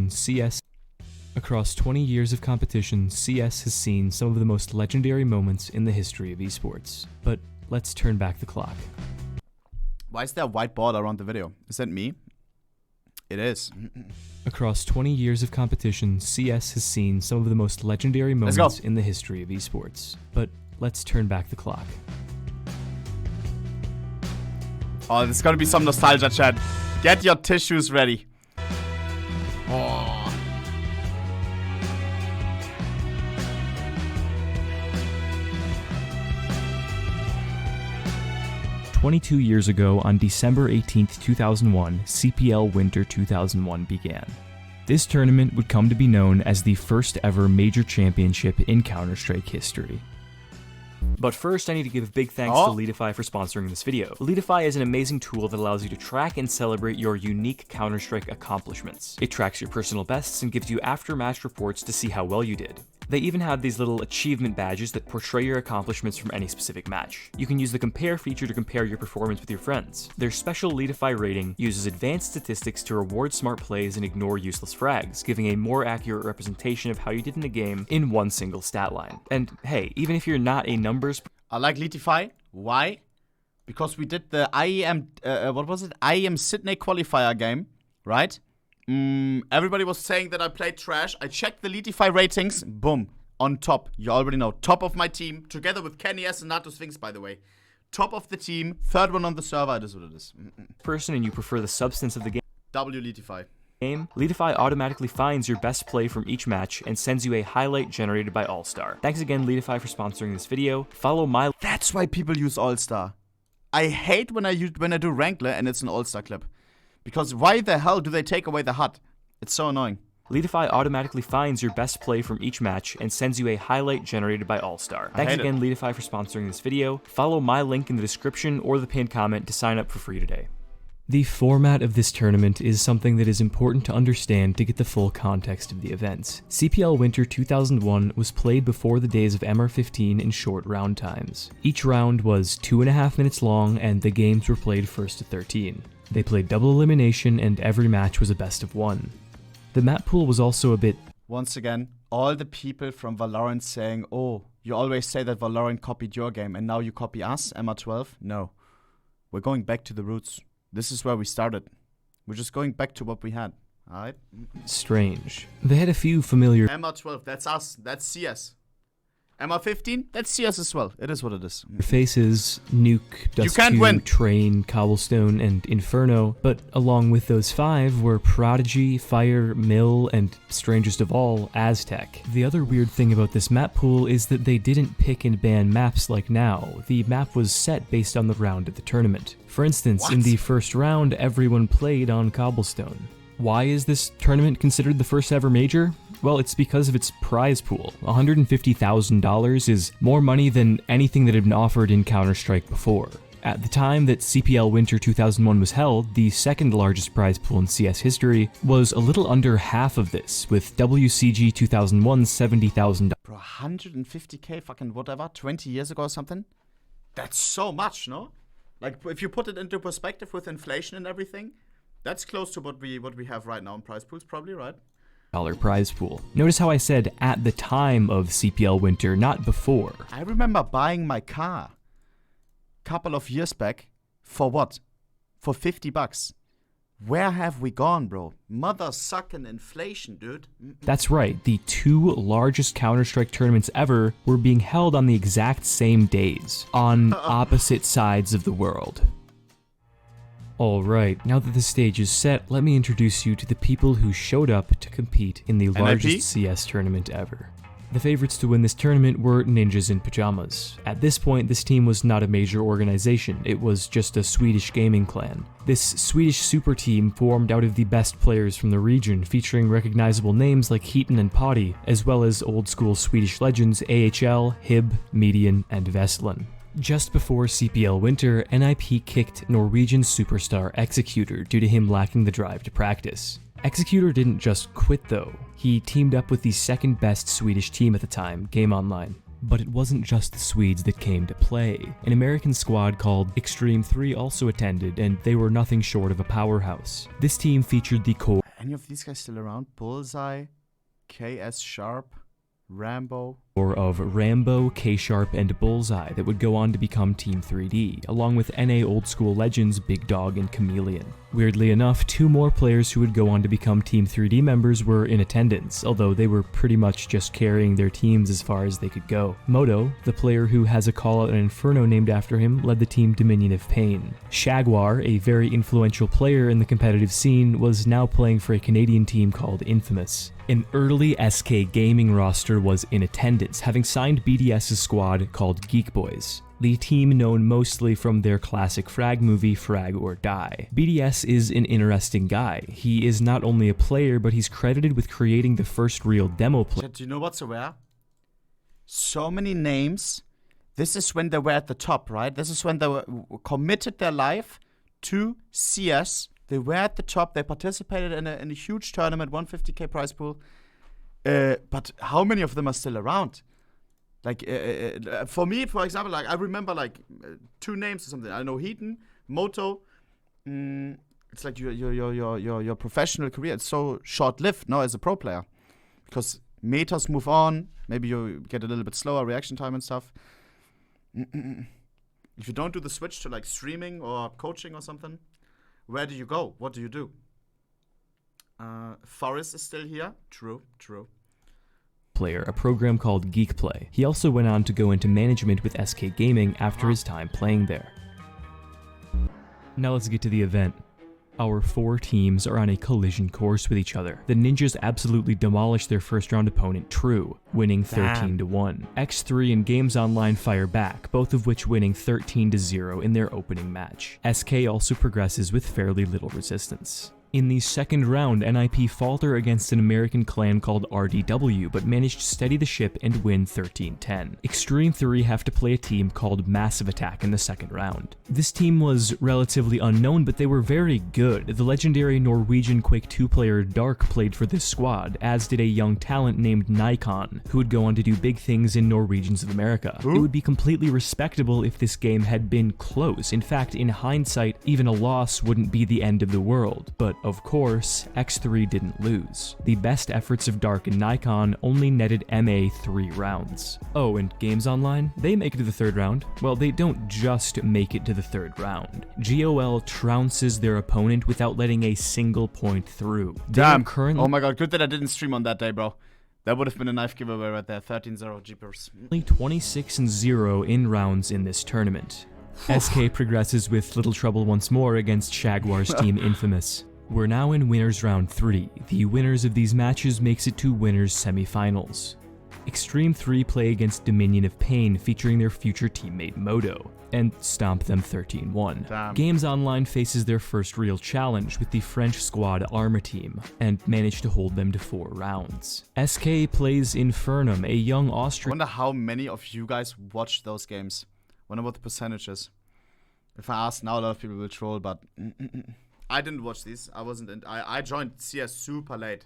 CS. Across 20 years of competition, CS has seen some of the most legendary moments in the history of esports. But let's turn back the clock. Why is there a white border around the video? Is that me? It is. Across 20 years of competition, CS has seen some of the most legendary moments in the history of esports. But let's turn back the clock. Oh, there's gonna be some nostalgia, chat. Get your tissues ready. Oh. 22 years ago, on December 18, 2001, CPL Winter 2001 began. This tournament would come to be known as the first ever major championship in Counter-Strike history. But first, I need to give a big thanks to Leadify for sponsoring this video. Leadify is an amazing tool that allows you to track and celebrate your unique Counter-Strike accomplishments. It tracks your personal bests and gives you after-match reports to see how well you did. They even have these little achievement badges that portray your accomplishments from any specific match. You can use the compare feature to compare your performance with your friends. Their special Leadify rating uses advanced statistics to reward smart plays and ignore useless frags, giving a more accurate representation of how you did in a game in one single stat line. And hey, even if you're not a numbers... I like Leadify. Why? Because we did the IEM, IEM Sydney qualifier game, right? Everybody was saying that I played trash. I checked the Leadify ratings. Boom. On top. You already know. Top of my team. Together with Kenny S and Nato Sphinx, by the way. Top of the team. Third one on the server. It is what it is. Person and you prefer the substance of the game. Leadify. Leadify automatically finds your best play from each match and sends you a highlight generated by All-Star. Thanks again, Leadify, for sponsoring this video. Follow my... That's why people use All-Star. I hate when I do Wrangler and it's an All-Star clip. Because why the hell do they take away the HUD? It's so annoying. Leadify automatically finds your best play from each match and sends you a highlight generated by All-Star. Thanks again, Leadify, for sponsoring this video. Follow my link in the description or the pinned comment to sign up for free today. The format of this tournament is something that is important to understand to get the full context of the events. CPL Winter 2001 was played before the days of MR15 in short round times. Each round was 2.5 minutes long and the games were played first to 13. They played double elimination and every match was a best of 1. The map pool was also a bit... Once again, all the people from Valorant saying, oh, you always say that Valorant copied your game and now you copy us, MR12? No. We're going back to the roots. This is where we started. We're just going back to what we had. Alright? Strange. They had a few familiar... MR12, that's us. That's CS. MR15, that's CS as well. It is what it is. Faces, Nuke, Dust2, Train, Cobblestone, and Inferno, but along with those 5 were Prodigy, Fire, Mill, and strangest of all, Aztec. The other weird thing about this map pool is that they didn't pick and ban maps like now. The map was set based on the round of the tournament. For instance, in the first round, everyone played on Cobblestone. Why is this tournament considered the first ever major? Well, it's because of its prize pool. $150,000 is more money than anything that had been offered in Counter-Strike before. At the time that CPL Winter 2001 was held, the second largest prize pool in CS history was a little under half of this, with WCG 2001's $70,000. Bro, 150k fucking whatever, 20 years ago or something? That's so much, no? Like, if you put it into perspective with inflation and everything, that's close to what we have right now in prize pools, probably, right? Prize pool. Notice how I said at the time of CPL Winter, not before. I remember buying my car a couple of years back for what? For 50 bucks. Where have we gone, bro? Mother sucking inflation, dude. That's right. The 2 largest Counter-Strike tournaments ever were being held on the exact same days, on opposite sides of the world. Alright, now that the stage is set, let me introduce you to the people who showed up to compete in the largest CS tournament ever. The favorites to win this tournament were Ninjas in Pajamas. At this point, this team was not a major organization, it was just a Swedish gaming clan. This Swedish super team formed out of the best players from the region, featuring recognizable names like Heaton and Potty, as well as old school Swedish legends AHL, Hib, Median, and Vestlin. Just before CPL Winter, NIP kicked Norwegian superstar Executor due to him lacking the drive to practice. Executor didn't just quit though, he teamed up with the second best Swedish team at the time, Game Online. But it wasn't just the Swedes that came to play. An American squad called Extreme 3 also attended, and they were nothing short of a powerhouse. This team featured the core any of these guys still around? Bullseye, KS Sharp, Rambo. Or of Rambo, K-Sharp, and Bullseye that would go on to become Team 3D, along with NA old school legends Big Dog and Chameleon. Weirdly enough, 2 more players who would go on to become Team 3D members were in attendance, although they were pretty much just carrying their teams as far as they could go. Moto, the player who has a call-out in Inferno named after him, led the team Dominion of Pain. Shagwar, a very influential player in the competitive scene, was now playing for a Canadian team called Infamous. An early SK Gaming roster was in attendance, having signed BDS's squad called Geek Boys, the team known mostly from their classic frag movie Frag or Die. BDS is an interesting guy. He is not only a player, but he's credited with creating the first real demo play. Do you know what's rare? So many names. This is when they were at the top, right? This is when they were committed their life to CS. They were at the top. They participated in a huge tournament, 150k prize pool. But how many of them are still around? Like for me, for example, like I remember like 2 names or something. I know Heaton, Moto. It's like your professional career. It's so short-lived now as a pro player, because metas move on. Maybe you get a little bit slower reaction time and stuff. If you don't do the switch to like streaming or coaching or something, where do you go? What do you do? Forrest is still here. True. Player, a program called Geek Play. He also went on to go into management with SK Gaming after his time playing there. Now let's get to the event. Our 4 teams are on a collision course with each other. The Ninjas absolutely demolished their first round opponent, True, winning 13-1. X3 and Games Online fire back, both of which winning 13-0 in their opening match. SK also progresses with fairly little resistance. In the second round, NIP falter against an American clan called RDW, but managed to steady the ship and win 13-10. Extreme 3 have to play a team called Massive Attack in the second round. This team was relatively unknown, but they were very good. The legendary Norwegian Quake 2 player Dark played for this squad, as did a young talent named Nikon, who would go on to do big things in Norwegians of America. It would be completely respectable if this game had been close. In fact, in hindsight, even a loss wouldn't be the end of the world, but of course, X3 didn't lose. The best efforts of Dark and Nikon only netted MA 3 rounds. Oh, and Games Online? They make it to the third round. Well, they don't just make it to the third round. GOL trounces their opponent without letting a single point through. Damn. Oh my god, good that I didn't stream on that day, bro. That would have been a knife giveaway right there. 13-0 jeepers. Only 26-0 in rounds in this tournament. SK progresses with little trouble once more against Shagwar's team Infamous. We're now in Winners Round 3. The winners of these matches makes it to Winners Semifinals. Extreme 3 play against Dominion of Pain, featuring their future teammate Moto, and stomp them 13-1. Games Online faces their first real challenge with the French squad Armor Team, and manage to hold them to 4 rounds. SK plays Infernum, a young Austrian. I wonder how many of you guys watched those games. Wonder what the percentages. If I ask now, a lot of people will troll, but I didn't watch these. I wasn't in. I joined CS super late.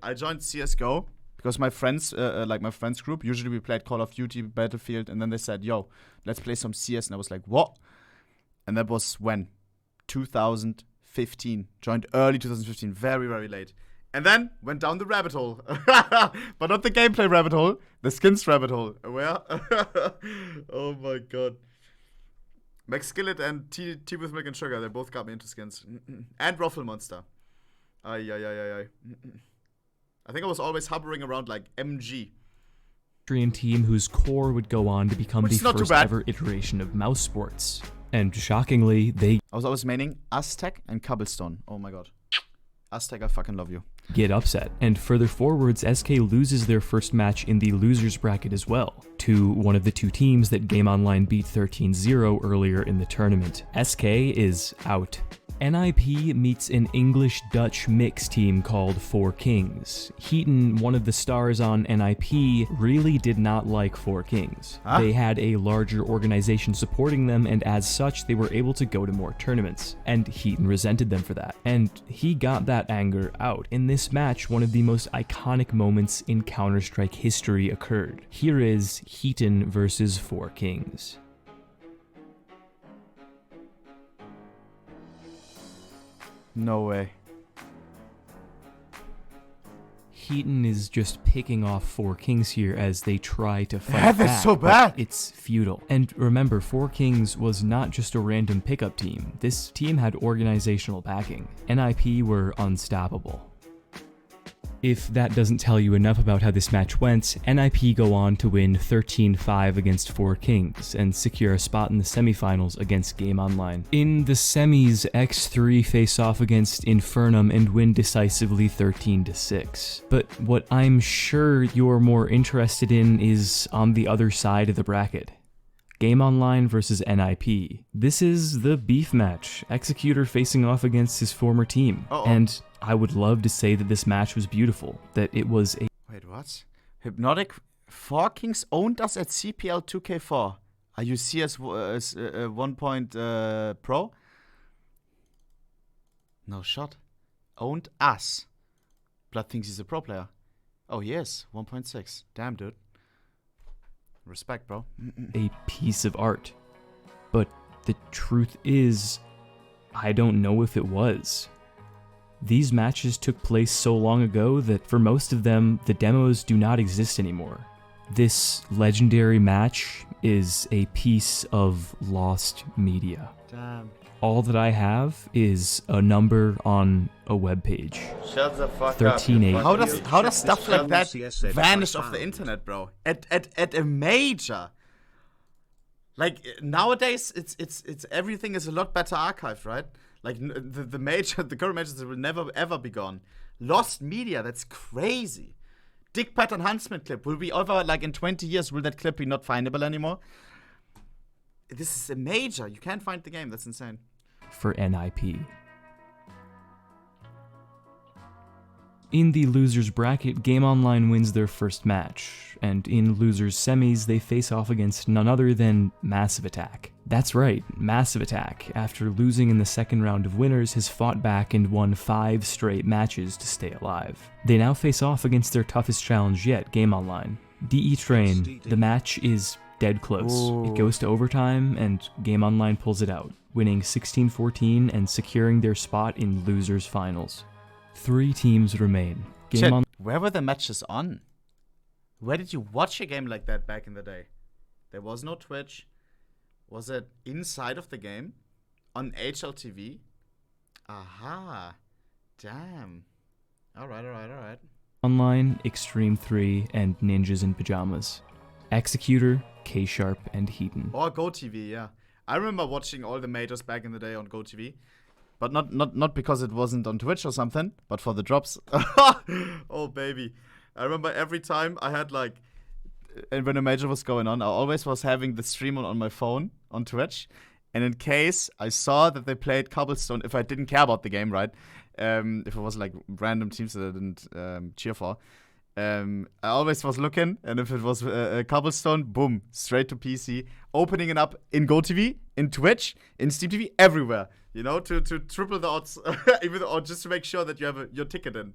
I joined CSGO because my friends, like my friends group, usually we played Call of Duty, Battlefield, and then they said, yo, let's play some CS. And I was like, what? And that was when? 2015. Joined early 2015, very, very late. And then went down the rabbit hole. But not the gameplay rabbit hole, the skins rabbit hole. Where? Oh my god. Max Skillet and Tea with Milk and Sugar, they both got me into skins. And Ruffle Monster. I think I was always hovering around like MG. Team whose core would go on to become the first ever iteration of Mouse Sports. And shockingly, I was always maining Aztec and Cobblestone. Oh my god. Aztec, I fucking love you. Get upset. And further forwards, SK loses their first match in the losers bracket as well, to one of the 2 teams that Game Online beat 13-0 earlier in the tournament. SK is out. NIP meets an English-Dutch mix team called Four Kings. Heaton, one of the stars on NIP, really did not like Four Kings. They had a larger organization supporting them, and as such, they were able to go to more tournaments. And Heaton resented them for that. And he got that anger out. In this match, one of the most iconic moments in Counter-Strike history occurred. Here is Heaton versus Four Kings. No way. Heaton is just picking off 4 Kings here as they try to fight That's back, so but bad. it's futile. And remember, 4 Kings was not just a random pickup team. This team had organizational backing. NIP were unstoppable. If that doesn't tell you enough about how this match went, NIP go on to win 13-5 against 4 Kings and secure a spot in the semifinals against Game Online. In the semis, X3 face off against Infernum and win decisively 13-6. But what I'm sure you're more interested in is on the other side of the bracket. Game Online versus NIP. This is the beef match, Executor facing off against his former team. And I would love to say that this match was beautiful, that it was a... Wait, what? Hypnotic 4 Kings owned us at CPL 2K4. Are you CS 1 point pro? No shot. Owned us. Blood thinks he's a pro player. Oh, he is. 1.6. Damn, dude. Respect, bro. a piece of art. But the truth is, I don't know if it was. These matches took place so long ago that for most of them, the demos do not exist anymore. This legendary match is a piece of lost media. Damn. All that I have is a number on a webpage. Shut the fuck 13-8. up. How does stuff like that vanish off the internet, bro? At a major. Like nowadays, it's everything is a lot better archived, right? Like the major, the current majors will never ever be gone. Lost media, that's crazy. Dick Pat enhancement clip will be over like in 20 years. Will that clip be not findable anymore? This is a major. You can't find the game. That's insane. For NIP. In the losers bracket, Game Online wins their first match, and in losers semis, they face off against none other than Massive Attack. That's right, Massive Attack, after losing in the second round of winners, has fought back and won 5 straight matches to stay alive. They now face off against their toughest challenge yet, Game Online. DE Train, the match is dead close. Ooh. It goes to overtime, and Game Online pulls it out, winning 16-14 and securing their spot in losers finals. 3 teams remain. Shit, where were the matches on? Where did you watch a game like that back in the day? There was no Twitch. Was it inside of the game? On HLTV? Aha. Damn. Alright. Online, Extreme 3, and Ninjas in Pajamas. Executor, K-Sharp, and Heaton. Or GoTV, yeah. I remember watching all the majors back in the day on GoTV. But not because it wasn't on Twitch or something, but for the drops. Oh, baby. I remember every time I had like, and when a major was going on, I always was having the stream on my phone on Twitch. And in case I saw that they played Cobblestone, if I didn't care about the game, right? If it was like random teams that I didn't cheer for, I always was looking, and if it was Cobblestone, boom, straight to PC, opening it up in GoTV, in Twitch, in Steam TV, everywhere. You know, to triple the odds, even or just to make sure that you have your ticket in.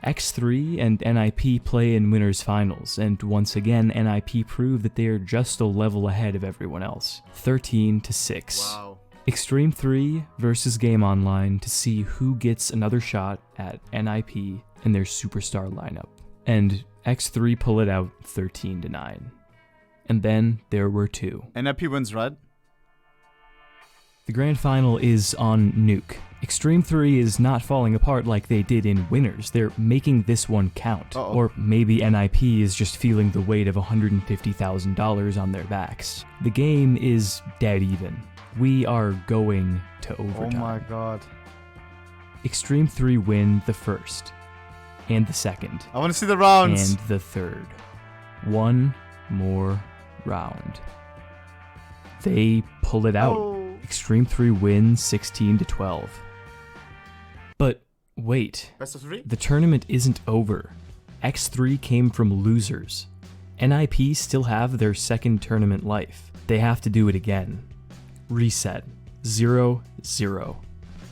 X3 and NIP play in winners finals, and once again, NIP prove that they are just a level ahead of everyone else. 13-6. Wow. Extreme 3 versus Game Online to see who gets another shot at NIP in their superstar lineup. And X3 pull it out 13-9. And then there were 2. NIP wins, right? The grand final is on Nuke. Extreme 3 is not falling apart like they did in Winners. They're making this one count. Uh-oh. Or maybe NIP is just feeling the weight of $150,000 on their backs. The game is dead even. We are going to overtime. Oh my god. Extreme 3 win the first, and the second, I want to see the rounds. and the third. One more round. They pull it out. Oh. Extreme 3 wins 16-12. But wait, Best of 3? the tournament isn't over. X3 came from losers. NIP still have their second tournament life. They have to do it again. Reset. 0-0.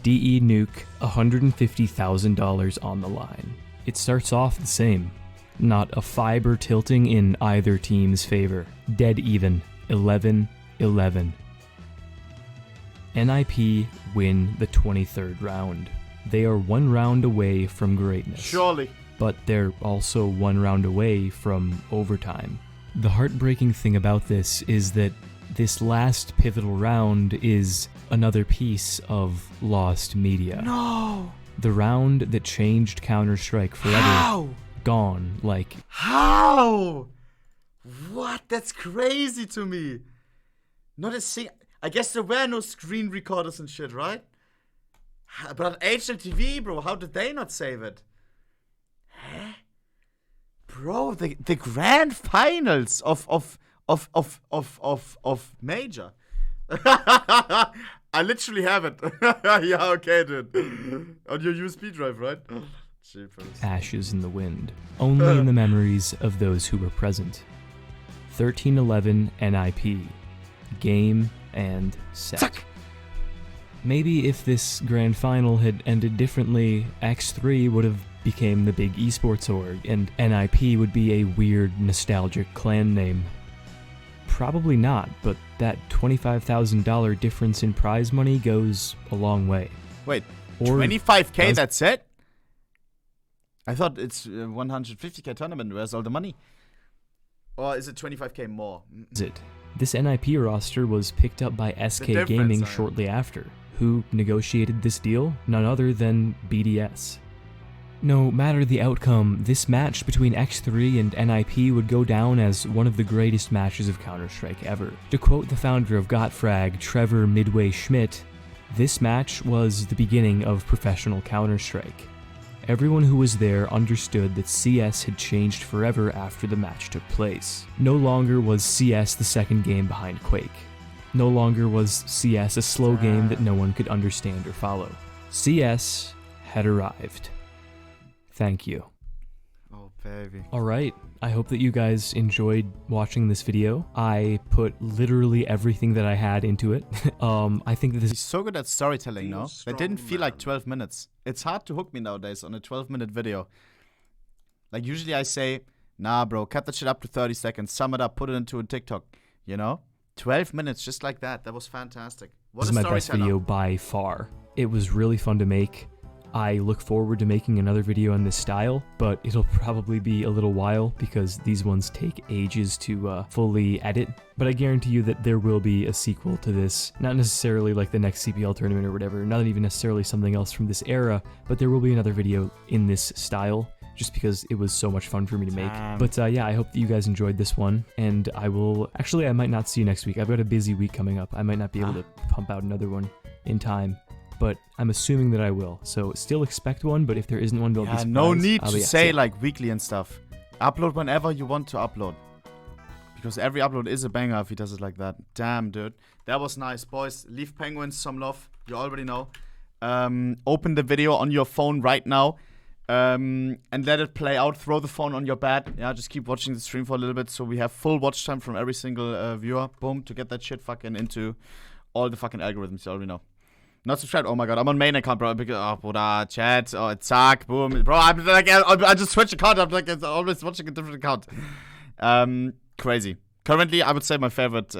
DE Nuke, $150,000 on the line. It starts off the same. Not a fiber tilting in either team's favor. Dead even. 11-11. NIP win the 23rd round. They are 1 round away from greatness. Surely. But they're also 1 round away from overtime. The heartbreaking thing about this is that this last pivotal round is another piece of lost media. No! The round that changed Counter-Strike forever. How? Gone, like... How? What? That's crazy to me. Not a single... I guess there were no screen recorders and shit, right? But on HLTV, bro, how did they not save it? Huh? Bro, the grand finals of Major. I literally have it. Yeah, okay, dude. On your USB drive, right? Jeepers. Ashes in the wind. Only in the memories of those who were present. 13-11 NIP. Game and set. Suck. Maybe if this grand final had ended differently, X3 would have became the big esports org, and NIP would be a weird, nostalgic clan name. Probably not, but that $25,000 difference in prize money goes a long way. Wait, Or 25k, that's it? I thought it's a 150k tournament. Where's all the money? Or is it 25k more? Is it? This NIP roster was picked up by SK difference, Gaming shortly after. Who negotiated this deal? None other than BDS. No matter the outcome, this match between X3 and NIP would go down as one of the greatest matches of Counter-Strike ever. To quote the founder of Gottfrag, Trevor Midway Schmidt, this match was the beginning of professional Counter-Strike. Everyone who was there understood that CS had changed forever after the match took place. No longer was CS the second game behind Quake. No longer was CS a slow game that no one could understand or follow. CS had arrived. Thank you. Oh, baby. Alright, I hope that you guys enjoyed watching this video. I put literally everything that I had into it. I think that this He's so good at storytelling, no? That didn't feel like 12 minutes. It's hard to hook me nowadays on a 12-minute video. Like, usually I say, nah, bro, cut that shit up to 30 seconds, sum it up, put it into a TikTok, you know? 12 minutes, just like that. That was fantastic. What is my best video by far. It was really fun to make. I look forward to making another video in this style, but it'll probably be a little while because these ones take ages to fully edit. But I guarantee you that there will be a sequel to this. Not necessarily like the next CPL tournament or whatever, not even necessarily something else from this era, but there will be another video in this style, just because it was so much fun for me to make. But yeah, I hope that you guys enjoyed this one, and I will... Actually, I might not see you next week. I've got a busy week coming up. I might not be able to pump out another one in time. But I'm assuming that I will. So still expect one, but if there isn't one, don't be surprised. No need to say like weekly and stuff. Upload whenever you want to upload. Because every upload is a banger if he does it like that. Damn, dude. That was nice, boys. Leave Penguins some love. You already know. Open the video on your phone right now. And let it play out. Throw the phone on your bed. Yeah, just keep watching the stream for a little bit so we have full watch time from every single viewer. Boom, to get that shit fucking into all the fucking algorithms. You already know. Not subscribed. Oh my god, I'm on main account, bro. Oh, Bruder, chat. Oh, zack, boom. Bro, I'm like, I just switched account. I'm like, always watching a different account. Crazy. Currently, I would say my favorite